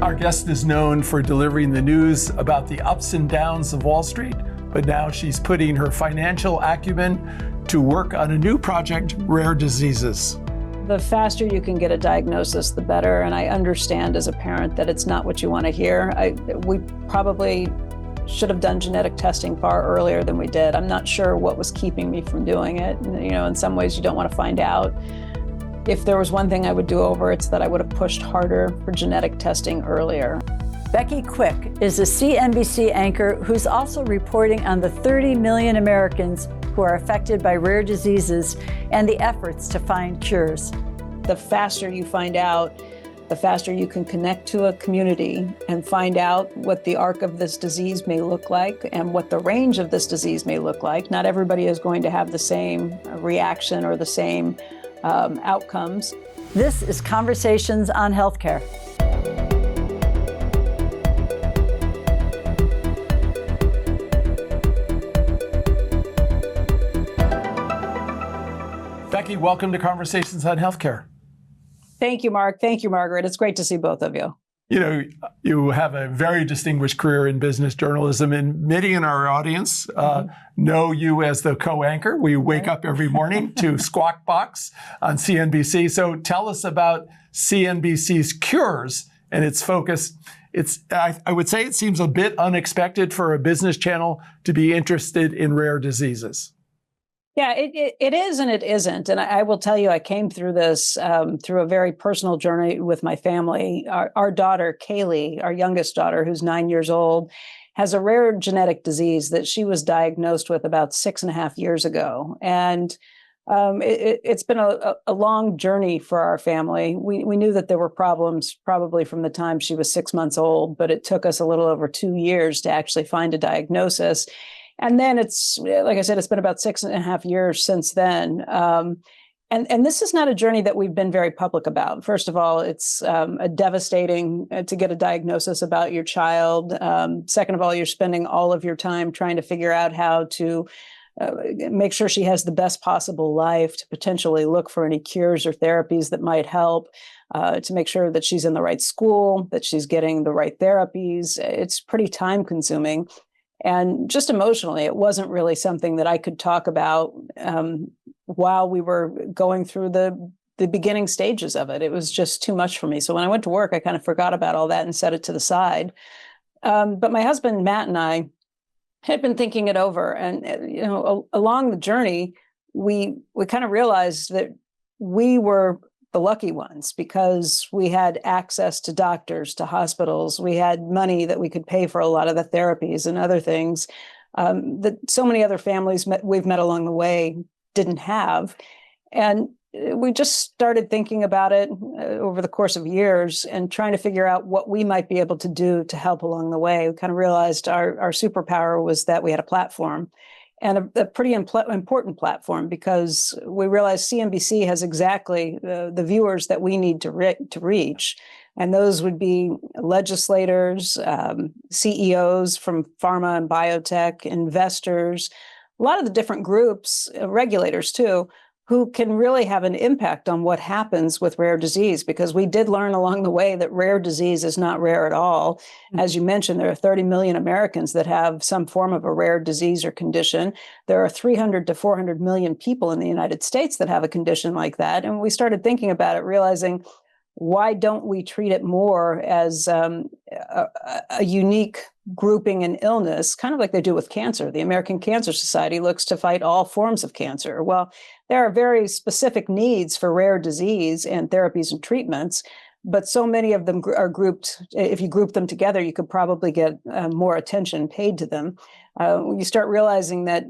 Our guest is known for delivering the news about the ups and downs of Wall Street, but now she's putting her financial acumen to work on a new project, rare diseases. The faster you can get a diagnosis, the better. And I understand as a parent that it's not what you want to hear. We probably should have done genetic testing far earlier than we did. I'm not sure what was keeping me from doing it. You know, in some ways you don't want to find out. If there was one thing I would do over, it's that I would have pushed harder for genetic testing earlier. Becky Quick is a CNBC anchor who's also reporting on the 30 million Americans who are affected by rare diseases and the efforts to find cures. The faster you find out, the faster you can connect to a community and find out what the arc of this disease may look like and what the range of this disease may look like. Not everybody is going to have the same reaction or the same outcomes. This is Conversations on Healthcare. Becky, welcome to Conversations on Healthcare. Thank you, Mark. Thank you, Margaret. It's great to see both of you. You know, you have a very distinguished career in business journalism, and many in our audience know you as the co-anchor. We wake up every morning to Squawk Box on CNBC. So tell us about CNBC's Cures and its focus. I would say it seems a bit unexpected for a business channel to be interested in rare diseases. Yeah, it is and it isn't. And I will tell you, I came through this through a very personal journey with my family. Our daughter, Kaylee, our youngest daughter, who's 9 years old, has a rare genetic disease that she was diagnosed with about 6.5 years ago. And it's been a long journey for our family. We knew that there were problems probably from the time she was 6 months old, but it took us a little over 2 years to actually find a diagnosis. And then it's, like I said, it's been about 6.5 years since then. And this is not a journey that we've been very public about. First of all, it's a devastating to get a diagnosis about your child. Second of all, you're spending all of your time trying to figure out how to make sure she has the best possible life, to potentially look for any cures or therapies that might help, to make sure that she's in the right school, that she's getting the right therapies. It's pretty time consuming. And just emotionally, it wasn't really something that I could talk about while we were going through the beginning stages of it. It was just too much for me. So when I went to work, I kind of forgot about all that and set it to the side. But my husband, Matt, and I had been thinking it over. And, you know, along the journey, we kind of realized that we were the lucky ones because we had access to doctors, to hospitals. We had money that we could pay for a lot of the therapies and other things that so many other families we've met along the way didn't have. And we just started thinking about it over the course of years and trying to figure out what we might be able to do to help along the way. We kind of realized our superpower was that we had a platform. And a pretty important platform, because we realize CNBC has exactly the viewers that we need to reach. And those would be legislators, CEOs from pharma and biotech, investors, a lot of the different groups, regulators too, who can really have an impact on what happens with rare disease, because we did learn along the way that rare disease is not rare at all. As you mentioned, there are 30 million Americans that have some form of a rare disease or condition. There are 300 to 400 million people in the United States that have a condition like that. And we started thinking about it, realizing, why don't we treat it more as a unique grouping and illness, kind of like they do with cancer? The American Cancer Society looks to fight all forms of cancer. Well, there are very specific needs for rare disease and therapies and treatments, but so many of them are grouped. If you group them together, you could probably get more attention paid to them. You start realizing that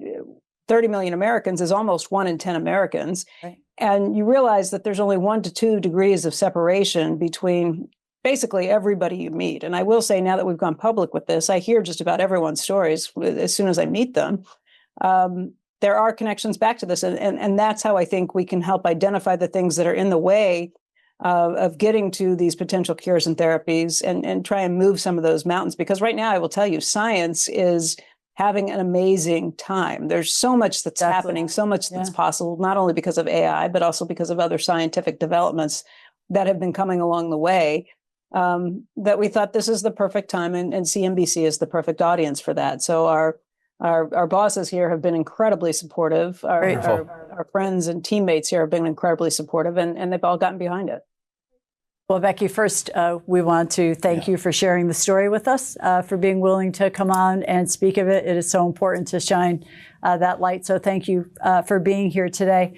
30 million Americans is almost 1 in 10 Americans. Right. And you realize that there's only 1 to 2 degrees of separation between basically everybody you meet. And I will say, now that we've gone public with this, I hear just about everyone's stories as soon as I meet them. There are connections back to this. And that's how I think we can help identify the things that are in the way of getting to these potential cures and therapies and try and move some of those mountains. Because right now, I will tell you, science is having an amazing time. There's so much that's happening, so much that's possible, not only because of AI, but also because of other scientific developments that have been coming along the way. that we thought this is the perfect time, and CNBC is the perfect audience for that. So our bosses here have been incredibly supportive. Our friends and teammates here have been incredibly supportive, and they've all gotten behind it. Well, Becky, first, we want to thank you for sharing the story with us, for being willing to come on and speak of it. It is so important to shine that light. So thank you for being here today.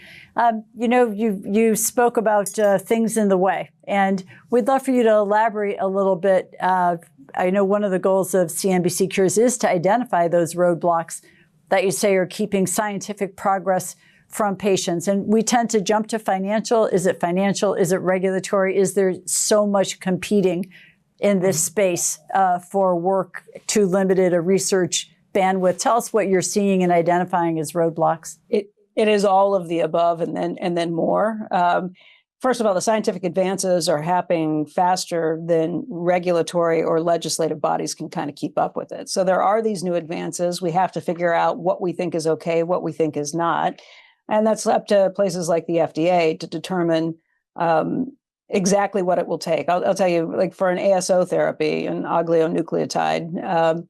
You spoke about things in the way, and we'd love for you to elaborate a little bit. I know one of the goals of CNBC Cures is to identify those roadblocks that you say are keeping scientific progress from patients. And we tend to jump to financial. Is it financial? Is it regulatory? Is there so much competing in this space for work too limited a research bandwidth? Tell us what you're seeing and identifying as roadblocks. It is all of the above and then more. First of all, the scientific advances are happening faster than regulatory or legislative bodies can kind of keep up with it. So there are these new advances. We have to figure out what we think is okay, what we think is not. And that's up to places like the FDA to determine exactly what it will take. I'll tell you, like for an ASO therapy, an oligonucleotide,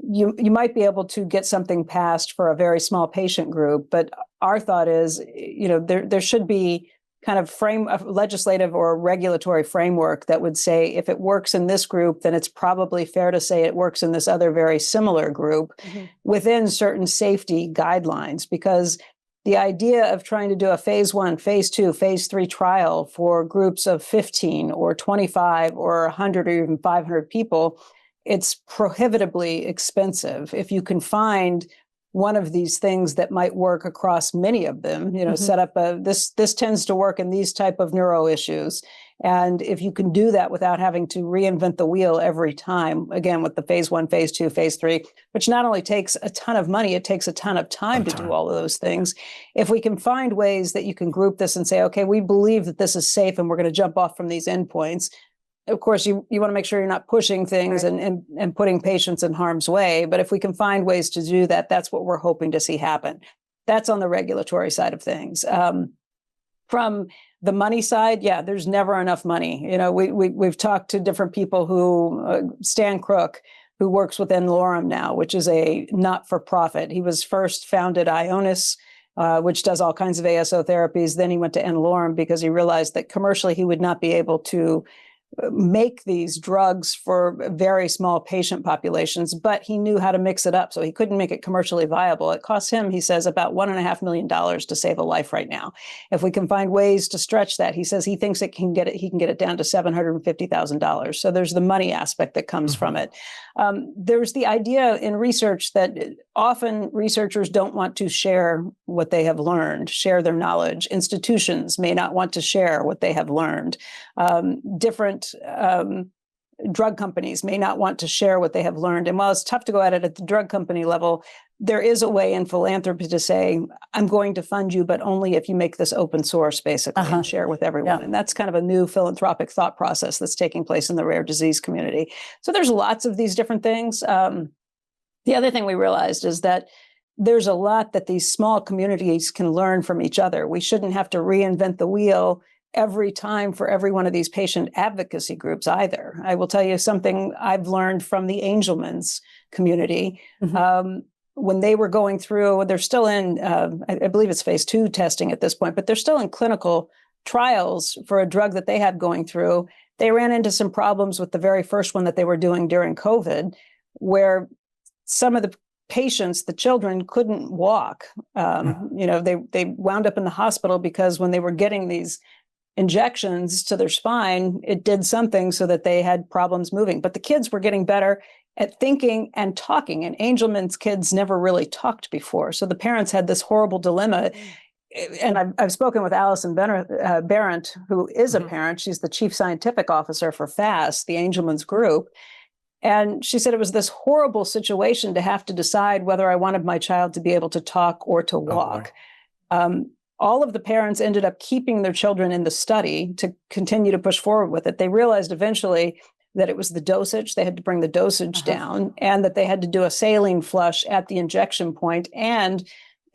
you might be able to get something passed for a very small patient group. But our thought is, there should be kind of a legislative or regulatory framework that would say if it works in this group, then it's probably fair to say it works in this other very similar group within certain safety guidelines. Because the idea of trying to do a phase 1, phase 2, phase 3 trial for groups of 15 or 25 or 100 or even 500 people, it's prohibitively expensive. If you can find one of these things that might work across many of them, set up this tends to work in these type of neuro issues. And if you can do that without having to reinvent the wheel every time, again, with the phase 1, phase 2, phase 3, which not only takes a ton of money, it takes a ton of time to do all of those things. If we can find ways that you can group this and say, okay, we believe that this is safe and we're going to jump off from these endpoints. Of course, you want to make sure you're not pushing things and putting patients in harm's way. But if we can find ways to do that, that's what we're hoping to see happen. That's on the regulatory side of things. From the money side, there's never enough money. We've talked to different people who, Stan Crook, who works with N-Lorem now, which is a not-for-profit. He was first founded Ionis, which does all kinds of ASO therapies. Then he went to N-Lorem because he realized that commercially he would not be able to make these drugs for very small patient populations, but he knew how to mix it up. So he couldn't make it commercially viable. It costs him, he says, about $1.5 million to save a life right now. If we can find ways to stretch that, he says he thinks he can get it down to $750,000. So there's the money aspect that comes from it. There's the idea in research that often researchers don't want to share what they have learned, share their knowledge. Institutions may not want to share what they have learned. Different drug companies may not want to share what they have learned. And while it's tough to go at it at the drug company level, there is a way in philanthropy to say, I'm going to fund you, but only if you make this open source, basically, and share with everyone. Yeah. And that's kind of a new philanthropic thought process that's taking place in the rare disease community. So there's lots of these different things. The other thing we realized is that there's a lot that these small communities can learn from each other. We shouldn't have to reinvent the wheel every time for every one of these patient advocacy groups either. I will tell you something I've learned from the Angelman's community. When they were going through, they're still in, I believe it's phase 2 testing at this point, but they're still in clinical trials for a drug that they had going through. They ran into some problems with the very first one that they were doing during COVID, where some of the patients, the children, couldn't walk. They wound up in the hospital because when they were getting these injections to their spine, it did something so that they had problems moving. But the kids were getting better at thinking and talking. And Angelman's kids never really talked before. So the parents had this horrible dilemma. And I've spoken with Allison Berendt, who is a parent. She's the chief scientific officer for FAST, the Angelman's group. And she said it was this horrible situation to have to decide whether I wanted my child to be able to talk or to walk. All of the parents ended up keeping their children in the study to continue to push forward with it. They realized eventually that it was the dosage. They had to bring the dosage down, and that they had to do a saline flush at the injection point and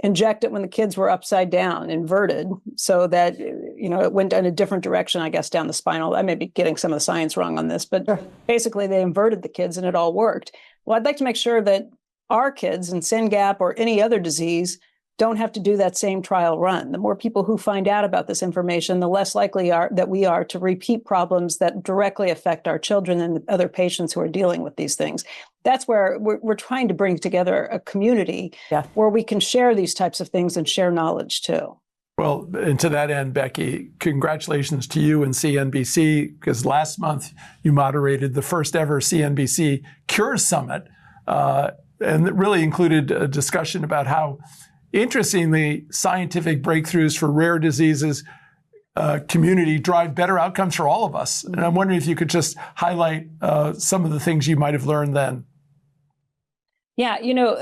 inject it when the kids were upside down, inverted, so that, it went in a different direction, I guess, down the spinal. I may be getting some of the science wrong on this, but basically they inverted the kids and it all worked. Well, I'd like to make sure that our kids in SYNGAP or any other disease don't have to do that same trial run. The more people who find out about this information, the less likely that we are to repeat problems that directly affect our children and other patients who are dealing with these things. That's where we're trying to bring together a community where we can share these types of things and share knowledge too. Well, and to that end, Becky, congratulations to you and CNBC, because last month you moderated the first ever CNBC Cures Summit, and it really included a discussion about how, interestingly, scientific breakthroughs for rare diseases community drive better outcomes for all of us. And I'm wondering if you could just highlight some of the things you might have learned then. Yeah,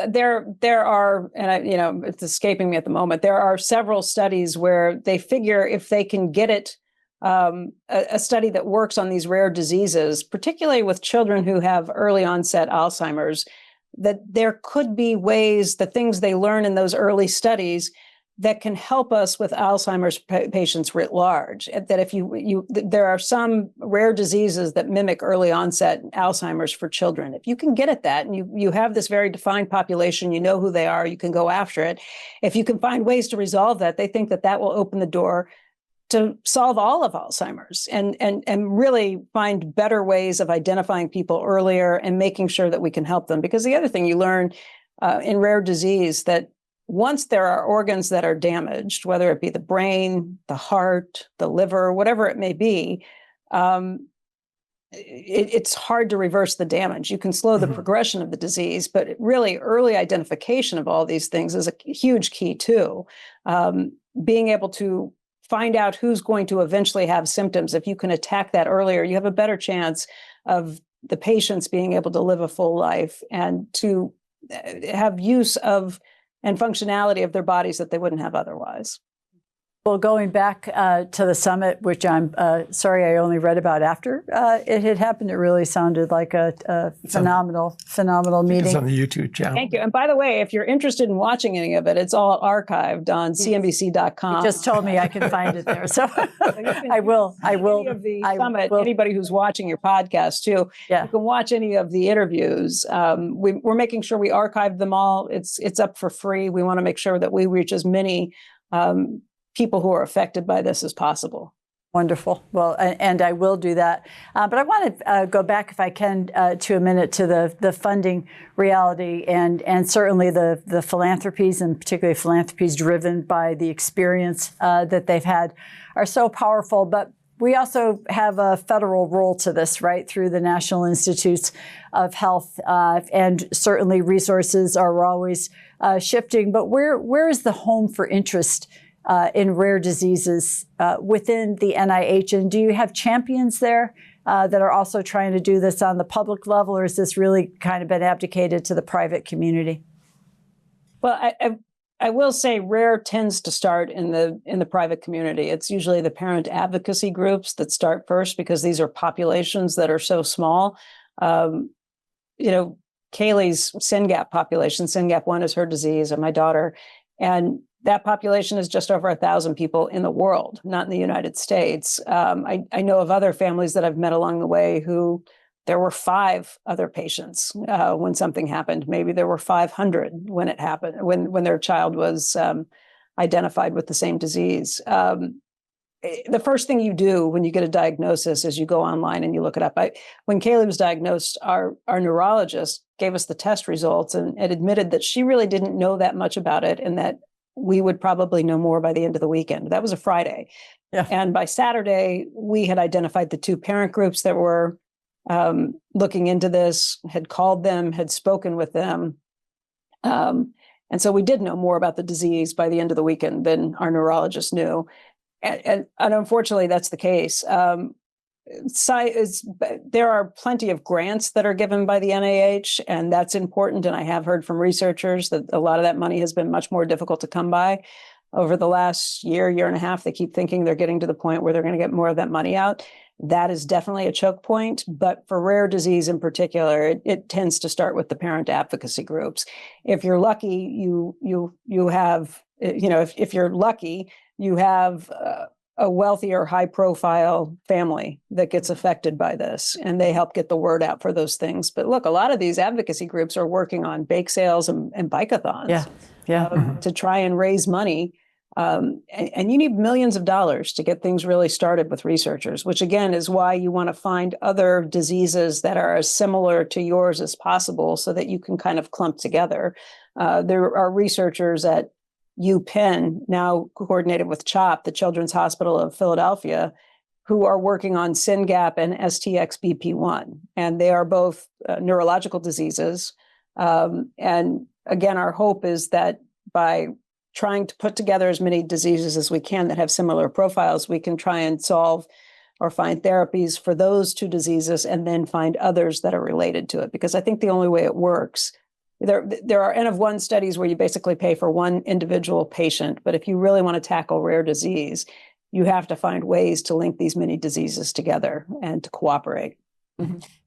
there are, and it's escaping me at the moment. There are several studies where they figure if they can get it, a study that works on these rare diseases, particularly with children who have early onset Alzheimer's, that there could be ways, the things they learn in those early studies, that can help us with Alzheimer's patients writ large. That if there are some rare diseases that mimic early onset Alzheimer's for children. If you can get at that and you have this very defined population, you know who they are, you can go after it. If you can find ways to resolve that, they think that will open the door to solve all of Alzheimer's and really find better ways of identifying people earlier and making sure that we can help them. Because the other thing you learn in rare disease, that once there are organs that are damaged, whether it be the brain, the heart, the liver, whatever it may be, it's hard to reverse the damage. You can slow the progression of the disease, but really early identification of all these things is a huge key too. Being able to find out who's going to eventually have symptoms. If you can attack that earlier, you have a better chance of the patients being able to live a full life and to have use of and functionality of their bodies that they wouldn't have otherwise. Well, going back to the summit, which I'm sorry I only read about after it had happened, it really sounded like a phenomenal meeting. It's on the YouTube channel. Thank you. And by the way, if you're interested in watching any of it, it's all archived on CNBC.com. You just told me I can find it there, so I will. Any of the summit, anybody who's watching your podcast too, you can watch any of the interviews. We're making sure we archive them all. It's up for free. We want to make sure that we reach as many people who are affected by this as possible. Wonderful. Well, and I will do that. But I want to go back, if I can, to a minute to the funding reality and certainly the philanthropies, and particularly philanthropies driven by the experience that they've had, are so powerful. But we also have a federal role to this, right, through the National Institutes of Health. And certainly resources are always shifting. But where is the home for interest in rare diseases within the NIH? And do you have champions there that are also trying to do this on the public level, or is this really kind of been abdicated to the private community? Well, I will say rare tends to start in the private community. It's usually the parent advocacy groups that start first, because these are populations that are so small. Kaylee's SYNGAP population, SYNGAP 1 is her disease, and my daughter, and that population is just over 1,000 people in the world, not in the United States. I know of other families that I've met along the way who there were 5 other patients when something happened. Maybe there were 500 when it happened, when their child was identified with the same disease. The first thing you do when you get a diagnosis is you go online and you look it up. When Kaylee was diagnosed, our neurologist gave us the test results and admitted that she really didn't know that much about it, and that we would probably know more by the end of the weekend. That was a Friday. Yeah. And by Saturday, we had identified the 2 parent groups that were looking into this, had called them, had spoken with them. And so we did know more about the disease by the end of the weekend than our neurologist knew. And unfortunately, that's the case. There are plenty of grants that are given by the NIH, and that's important. And I have heard from researchers that a lot of that money has been much more difficult to come by. over the last year, year and a half, they keep thinking they're getting to the point where they're going to get more of that money out. That is definitely a choke point. But for rare disease in particular, it tends to start with the parent advocacy groups. If you're lucky, you have, if you're lucky, you have a wealthier, high-profile family that gets affected by this, and they help get the word out for those things. But look, a lot of these advocacy groups are working on bake sales and bike-a-thons to try and raise money. And you need millions of dollars to get things really started with researchers, which again is why you want to find other diseases that are as similar to yours as possible so that you can kind of clump together. There are researchers at UPenn, now coordinated with CHOP, the Children's Hospital of Philadelphia, who are working on SYNGAP and STXBP1. And they are both neurological diseases. And again, our hope is that by trying to put together as many diseases as we can that have similar profiles, we can try and solve or find therapies for those two diseases and then find others that are related to it. Because I think the only way it works, there are N of 1 studies where you basically pay for one individual patient. But if you really want to tackle rare disease, you have to find ways to link these many diseases together and to cooperate.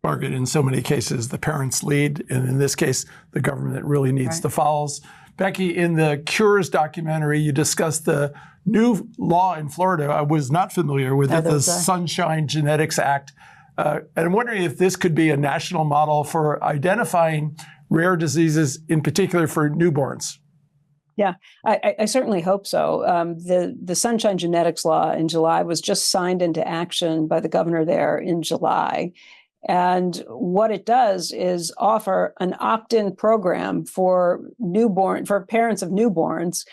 Margaret, in so many cases, the parents lead, and in this case, the government really needs the follows. Becky, in the Cures documentary, you discussed the new law in Florida. I was not familiar with it, the Sunshine Genetics Act. And I'm wondering if this could be a national model for identifying rare diseases, in particular for newborns. Yeah, I certainly hope so. The Sunshine Genetics Law in July was just signed into action by the governor there in July. And what it does is offer an opt-in program for parents of newborns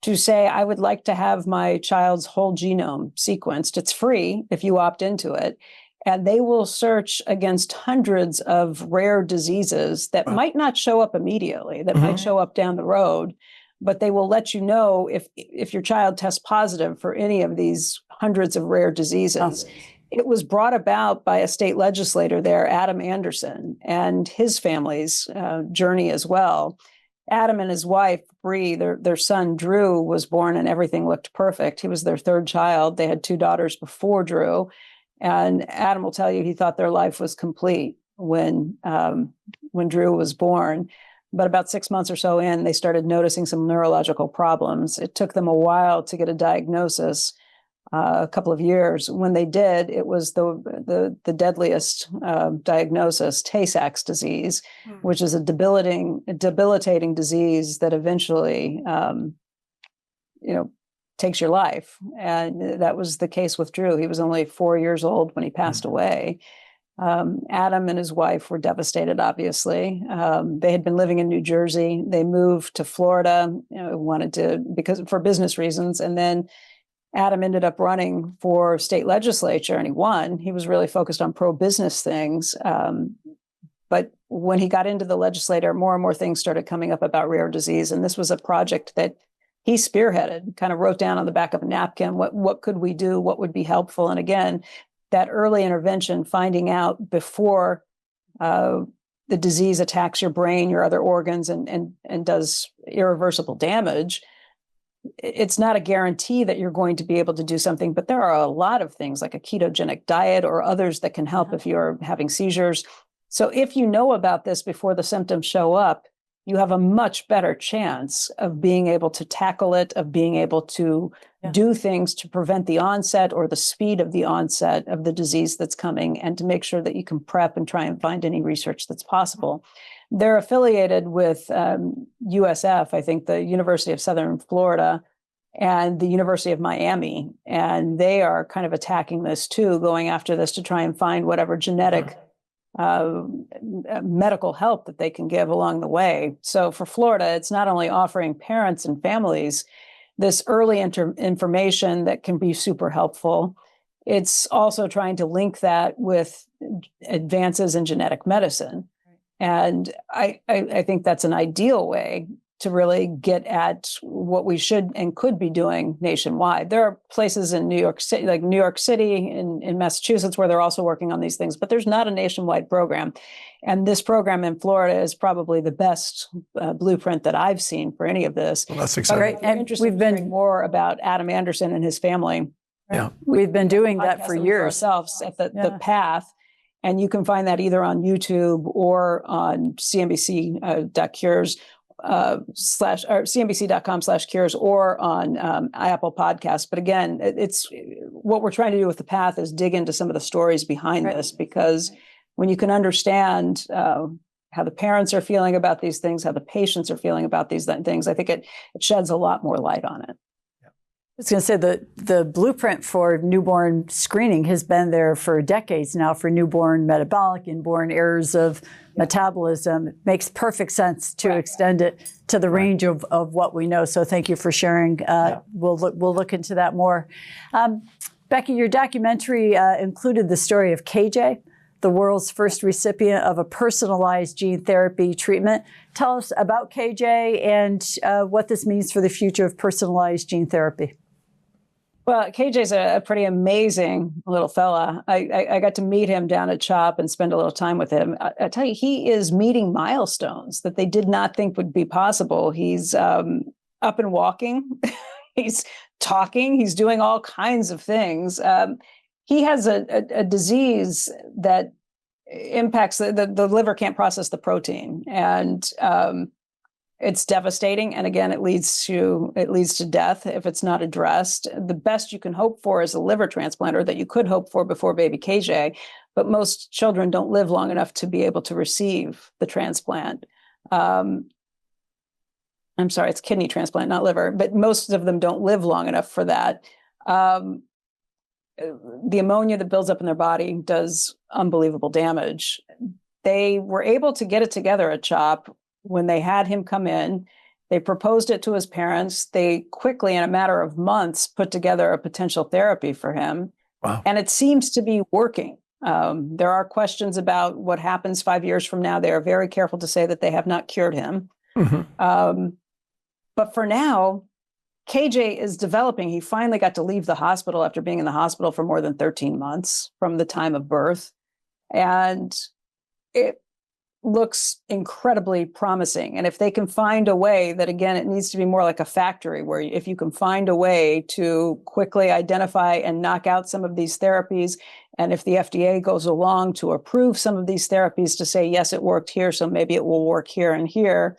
to say, I would like to have my child's whole genome sequenced. It's free if you opt into it. And they will search against hundreds of rare diseases that might not show up immediately, that might show up down the road, but they will let you know if your child tests positive for any of these hundreds of rare diseases. It was brought about by a state legislator there, Adam Anderson, and his family's journey as well. Adam and his wife, Bree, their son, Drew, was born and everything looked perfect. He was their third child. They had 2 daughters before Drew. And Adam will tell you he thought their life was complete when Drew was born. But about 6 months or so in, they started noticing some neurological problems. It took them a while to get a diagnosis, a couple of years. When they did, it was the deadliest diagnosis, Tay-Sachs disease, which is a debilitating disease that eventually, takes your life. And that was the case with Drew. He was only 4 years old when he passed away. Adam and his wife were devastated, obviously. They had been living in New Jersey. They moved to Florida, for business reasons. And then Adam ended up running for state legislature and he won. He was really focused on pro-business things. But when he got into the legislature, more and more things started coming up about rare disease. And this was a project that he spearheaded, kind of wrote down on the back of a napkin, what could we do? What would be helpful? And again, that early intervention, finding out before the disease attacks your brain, your other organs, and does irreversible damage. It's not a guarantee that you're going to be able to do something, but there are a lot of things like a ketogenic diet or others that can help if you're having seizures. So if you know about this before the symptoms show up, you have a much better chance of being able to tackle it, of being able to do things to prevent the onset or the speed of the onset of the disease that's coming, and to make sure that you can prep and try and find any research that's possible. They're affiliated with USF, I think the University of Southern Florida, and the University of Miami. And they are kind of attacking this too, going after this to try and find whatever genetic medical help that they can give along the way. So for Florida, it's not only offering parents and families this early information that can be super helpful, it's also trying to link that with advances in genetic medicine. And I think that's an ideal way to really get at what we should and could be doing nationwide. There are places in New York City, like New York City in Massachusetts, where they're also working on these things, but there's not a nationwide program. And this program in Florida is probably the best blueprint that I've seen for any of this. Well, that's exciting. Great. And we've been more about Adam Anderson and his family. Yeah, we've been doing that for years ourselves at the path. And you can find that either on YouTube or on CNBC.Cures or CNBC.com/cures or on Apple Podcasts. But again, it's what we're trying to do with the path is dig into some of the stories behind this, because when you can understand how the parents are feeling about these things, how the patients are feeling about these things, I think it sheds a lot more light on it. I was going to say the blueprint for newborn screening has been there for decades now for newborn metabolic, inborn errors of metabolism. It makes perfect sense to extend it to the range of what we know. So thank you for sharing. We'll look into that more. Becky, your documentary included the story of KJ, the world's first recipient of a personalized gene therapy treatment. Tell us about KJ and what this means for the future of personalized gene therapy. Well, KJ's a pretty amazing little fella. I got to meet him down at CHOP and spend a little time with him. I tell you, he is meeting milestones that they did not think would be possible. He's up and walking. He's talking. He's doing all kinds of things. He has a disease that impacts the liver can't process the protein, and it's devastating. And again, it leads to death if it's not addressed. The best you can hope for is a liver transplant, or that you could hope for before baby KJ. But most children don't live long enough to be able to receive the transplant. I'm sorry, it's kidney transplant, not liver. But most of them don't live long enough for that. The ammonia that builds up in their body does unbelievable damage. They were able to get it together at CHOP when they had him come in. They proposed it to his parents. They quickly, in a matter of months, put together a potential therapy for him. Wow. And it seems to be working. There are questions about what happens 5 years from now. They are very careful to say that they have not cured him. Mm-hmm. But for now, KJ is developing. He finally got to leave the hospital after being in the hospital for more than 13 months from the time of birth. And it looks incredibly promising. And if they can find a way that, again, it needs to be more like a factory, where if you can find a way to quickly identify and knock out some of these therapies, and if the FDA goes along to approve some of these therapies to say, yes, it worked here, so maybe it will work here and here,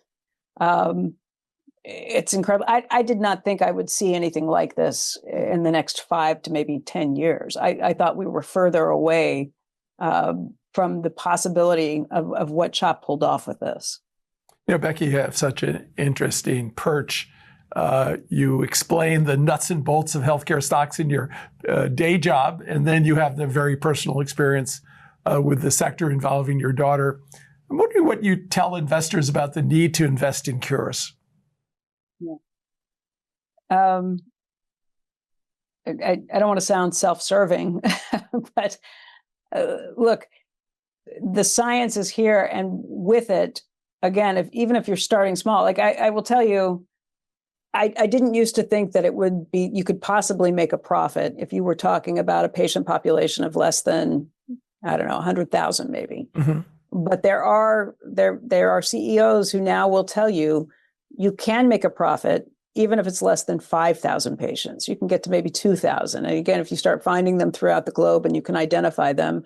it's incredible. I did not think I would see anything like this in the next 5 to maybe 10 years. I thought we were further away from the possibility of what CHOP pulled off with this. You know, Becky, you have such an interesting perch. You explain the nuts and bolts of healthcare stocks in your day job, and then you have the very personal experience with the sector involving your daughter. I'm wondering what you tell investors about the need to invest in Cures. Yeah. I don't want to sound self-serving, but look, the science is here, and with it, again, even if you're starting small, like I will tell you, I didn't used to think that it would be, you could possibly make a profit if you were talking about a patient population of less than, I don't know, 100,000 maybe. Mm-hmm. But there are CEOs who now will tell you, you can make a profit even if it's less than 5,000 patients. You can get to maybe 2,000. And again, if you start finding them throughout the globe and you can identify them.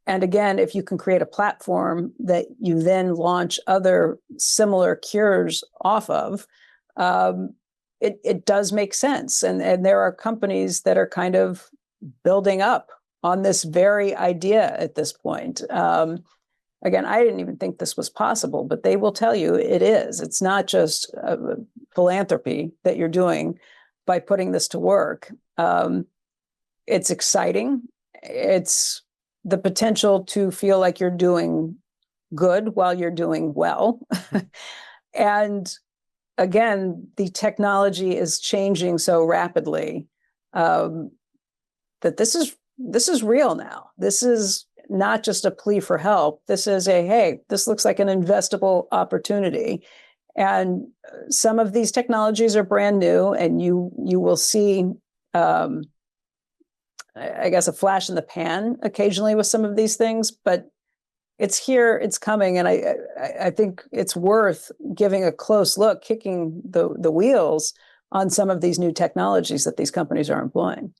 And again, if you can create a platform that you then launch other similar cures off of, it does make sense. And there are companies that are kind of building up on this very idea at this point. Again, I didn't even think this was possible, but they will tell you it is. It's not just philanthropy that you're doing by putting this to work. It's exciting. It's the potential to feel like you're doing good while you're doing well. And again, the technology is changing so rapidly that this is real now. This is not just a plea for help. This is hey, this looks like an investable opportunity. And some of these technologies are brand new, and you will see, I guess, a flash in the pan occasionally with some of these things, but it's here, it's coming, and I think it's worth giving a close look, kicking the wheels on some of these new technologies that these companies are employing.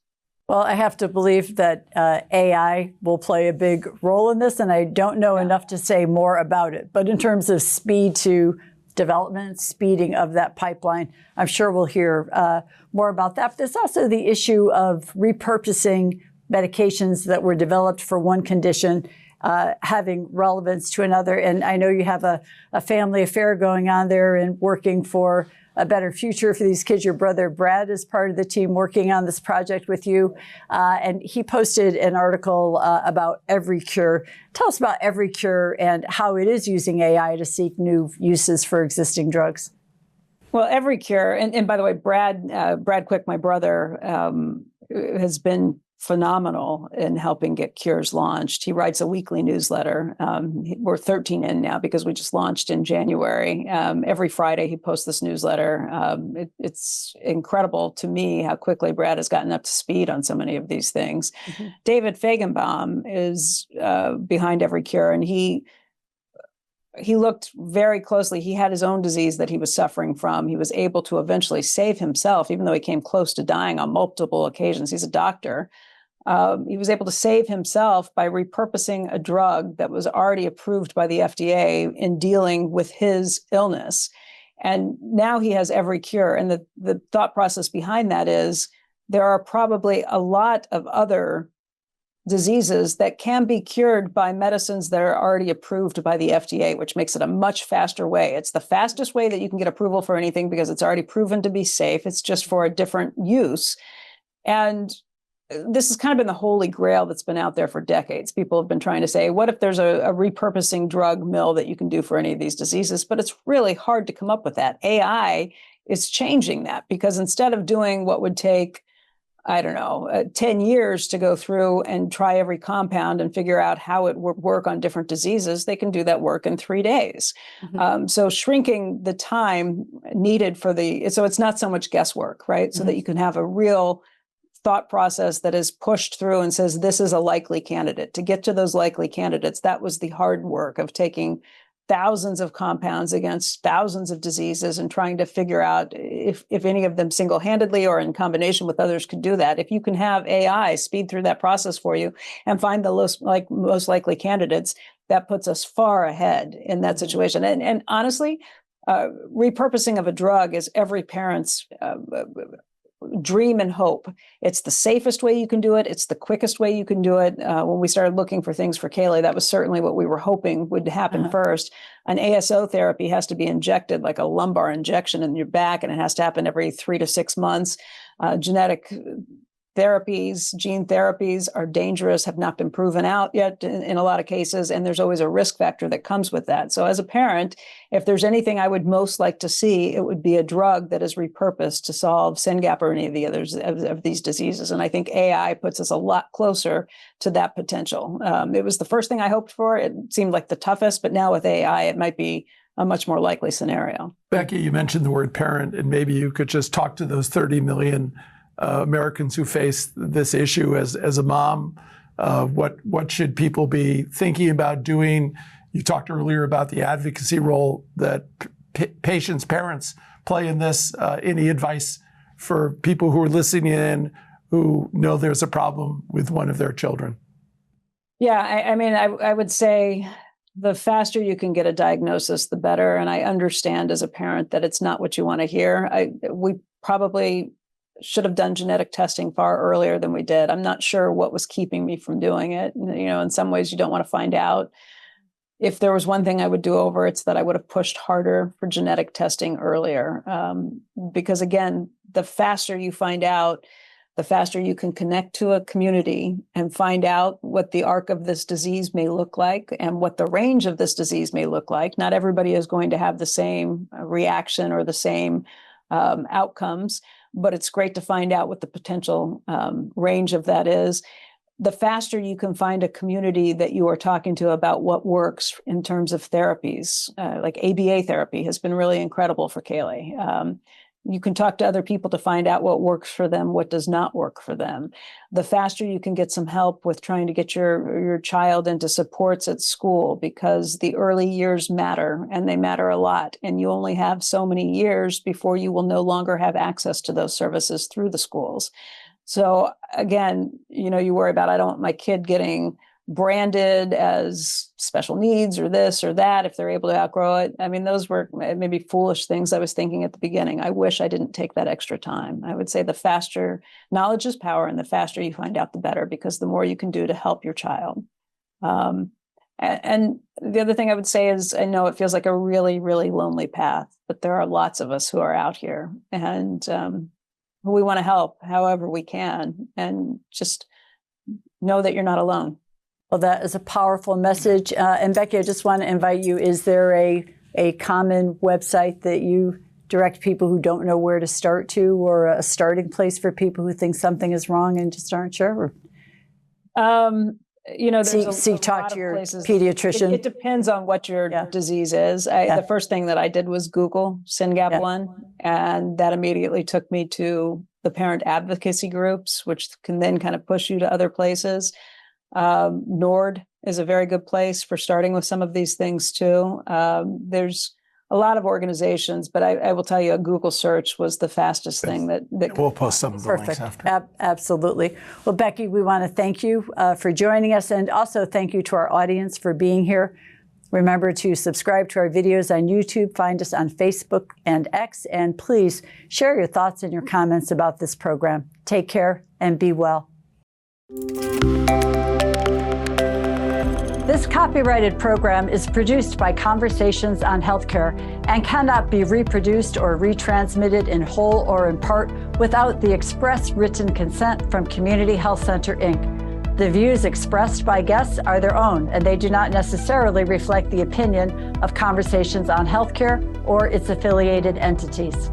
Well, I have to believe that AI will play a big role in this, and I don't know enough to say more about it. But in terms of speed to development, speeding of that pipeline, I'm sure we'll hear more about that. But there's also the issue of repurposing medications that were developed for one condition having relevance to another. And I know you have a family affair going on there and working for a better future for these kids. Your brother Brad is part of the team working on this project with you. And he posted an article about Every Cure. Tell us about Every Cure and how it is using AI to seek new uses for existing drugs. Well, Every Cure, and by the way, Brad Quick, my brother, has been phenomenal in helping get Cures launched. He writes a weekly newsletter. We're 13 in now because we just launched in January. Every Friday he posts this newsletter. It's incredible to me how quickly Brad has gotten up to speed on so many of these things. Mm-hmm. David Feigenbaum is behind Every Cure, and he looked very closely. He had his own disease that he was suffering from. He was able to eventually save himself, even though he came close to dying on multiple occasions. He's a doctor. He was able to save himself by repurposing a drug that was already approved by the FDA in dealing with his illness. And now he has Every Cure. And the thought process behind that is there are probably a lot of other diseases that can be cured by medicines that are already approved by the FDA, which makes it a much faster way. It's the fastest way that you can get approval for anything because it's already proven to be safe. It's just for a different use. And this has kind of been the holy grail that's been out there for decades. People have been trying to say, what if there's a repurposing drug mill that you can do for any of these diseases? But it's really hard to come up with that. AI is changing that, because instead of doing what would take, 10 years to go through and try every compound and figure out how it would work on different diseases, they can do that work in 3 days. Mm-hmm. So shrinking the time needed so it's not so much guesswork, right? So that you can have a real thought process that is pushed through and says, this is a likely candidate. To get to those likely candidates, that was the hard work of taking thousands of compounds against thousands of diseases and trying to figure out if any of them single-handedly or in combination with others could do that. If you can have AI speed through that process for you and find the most likely candidates, that puts us far ahead in that situation. And honestly, repurposing of a drug is every parent's dream and hope. It's the safest way you can do it. It's the quickest way you can do it. When we started looking for things for Kaylee, that was certainly what we were hoping would happen first. An ASO therapy has to be injected like a lumbar injection in your back, and it has to happen every 3 to 6 months. Genetic therapies, gene therapies are dangerous, have not been proven out yet in a lot of cases, and there's always a risk factor that comes with that. So as a parent, if there's anything I would most like to see, it would be a drug that is repurposed to solve SYNGAP or any of the others of these diseases. And I think AI puts us a lot closer to that potential. It was the first thing I hoped for. It seemed like the toughest, but now with AI, it might be a much more likely scenario. Becky, you mentioned the word parent, and maybe you could just talk to those 30 million Americans who face this issue as a mom. What should people be thinking about doing? You talked earlier about the advocacy role that patients, parents play in this. Any advice for people who are listening in who know there's a problem with one of their children? Yeah, I would say the faster you can get a diagnosis, the better. And I understand as a parent that it's not what you want to hear. We probably should have done genetic testing far earlier than we did. I'm not sure what was keeping me from doing it. In some ways you don't want to find out. If there was one thing I would do over, it's that I would have pushed harder for genetic testing earlier. Because again, the faster you find out, the faster you can connect to a community and find out what the arc of this disease may look like and what the range of this disease may look like. Not everybody is going to have the same reaction or the same outcomes, but it's great to find out what the potential range of that is. the faster you can find a community that you are talking to about what works in terms of therapies, like ABA therapy has been really incredible for Kaylee. You can talk to other people to find out what works for them, what does not work for them. The faster you can get some help with trying to get your child into supports at school, because the early years matter, and they matter a lot. And you only have so many years before you will no longer have access to those services through the schools. So again, you worry about, I don't want my kid getting branded as special needs or this or that if they're able to outgrow it. I mean, those were maybe foolish things I was thinking at the beginning. I wish I didn't take that extra time. I would say the faster, knowledge is power, and the faster you find out, the better, because the more you can do to help your child. And the other thing I would say is, I know it feels like a really, really lonely path, but there are lots of us who are out here, and we want to help however we can, and just know that you're not alone. Well, that is a powerful message. And Becky, I just want to invite you, is there a common website that you direct people who don't know where to start to, or a starting place for people who think something is wrong and just aren't sure? There's talk to your pediatrician. It depends on what your disease is. The first thing that I did was Google SYNGAP1, and that immediately took me to the parent advocacy groups, which can then kind of push you to other places. NORD is a very good place for starting with some of these things too. There's a lot of organizations, but I will tell you, a Google search was the fastest thing that we'll post some of the links after. Absolutely. Well, Becky, we want to thank you for joining us, and also thank you to our audience for being here. Remember to subscribe to our videos on YouTube, find us on Facebook and X, and please share your thoughts and your comments about this program. Take care and be well. This copyrighted program is produced by Conversations on Healthcare and cannot be reproduced or retransmitted in whole or in part without the express written consent from Community Health Center, Inc. The views expressed by guests are their own, and they do not necessarily reflect the opinion of Conversations on Healthcare or its affiliated entities.